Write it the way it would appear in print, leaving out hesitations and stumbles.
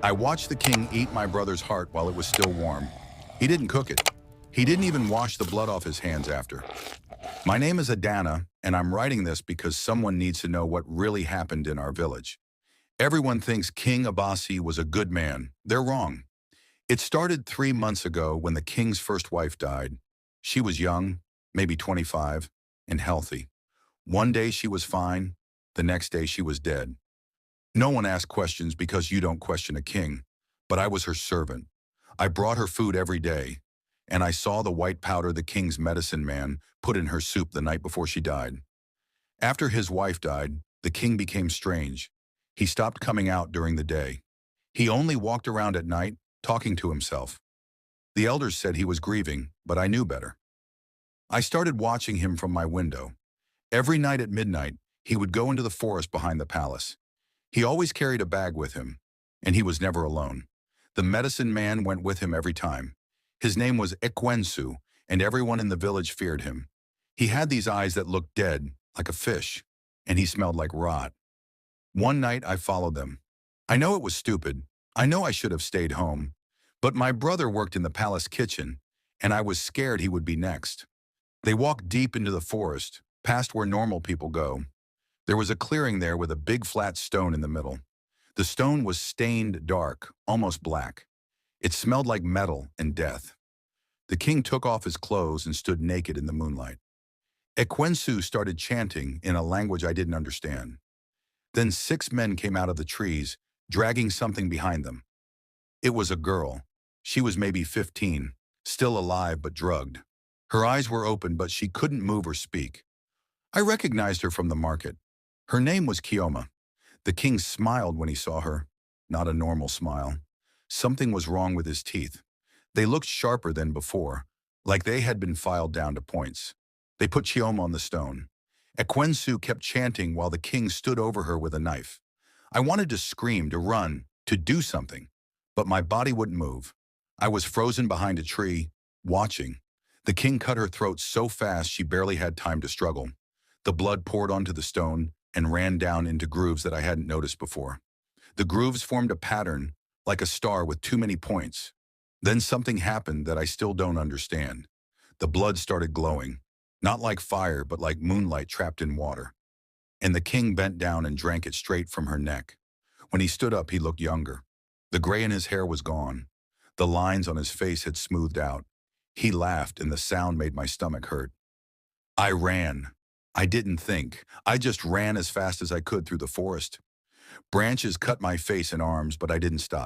I watched the king eat my brother's heart while it was still warm. He didn't cook it. He didn't even wash the blood off his hands after. My name is Adana, and I'm writing this because someone needs to know what really happened in our village. Everyone thinks King Abasi was a good man. They're wrong. It started 3 months ago when the king's first wife died. She was young, maybe 25, and healthy. One day she was fine, the next day she was dead. No one asked questions because you don't question a king, but I was her servant. I brought her food every day, and I saw the white powder the king's medicine man put in her soup the night before she died. After his wife died, the king became strange. He stopped coming out during the day. He only walked around at night, talking to himself. The elders said he was grieving, but I knew better. I started watching him from my window. Every night at midnight, he would go into the forest behind the palace. He always carried a bag with him, and he was never alone. The medicine man went with him every time. His name was Ekwensu, and everyone in the village feared him. He had these eyes that looked dead, like a fish, and he smelled like rot. One night I followed them. I know it was stupid. I know I should have stayed home. But my brother worked in the palace kitchen, and I was scared he would be next. They walked deep into the forest, past where normal people go. There was a clearing there with a big flat stone in the middle. The stone was stained dark, almost black. It smelled like metal and death. The king took off his clothes and stood naked in the moonlight. Ekwensu started chanting in a language I didn't understand. Then 6 men came out of the trees, dragging something behind them. It was a girl. She was maybe 15, still alive but drugged. Her eyes were open, but she couldn't move or speak. I recognized her from the market. Her name was Kioma. The king smiled when he saw her. Not a normal smile. Something was wrong with his teeth. They looked sharper than before, like they had been filed down to points. They put Chioma on the stone. Ekwensu kept chanting while the king stood over her with a knife. I wanted to scream, to run, to do something, but my body wouldn't move. I was frozen behind a tree, watching. The king cut her throat so fast she barely had time to struggle. The blood poured onto the stone and ran down into grooves that I hadn't noticed before. The grooves formed a pattern, like a star with too many points. Then something happened that I still don't understand. The blood started glowing, not like fire, but like moonlight trapped in water. And the king bent down and drank it straight from her neck. When he stood up, he looked younger. The gray in his hair was gone. The lines on his face had smoothed out. He laughed, and the sound made my stomach hurt. I ran. I didn't think. I just ran as fast as I could through the forest. Branches cut my face and arms, but I didn't stop.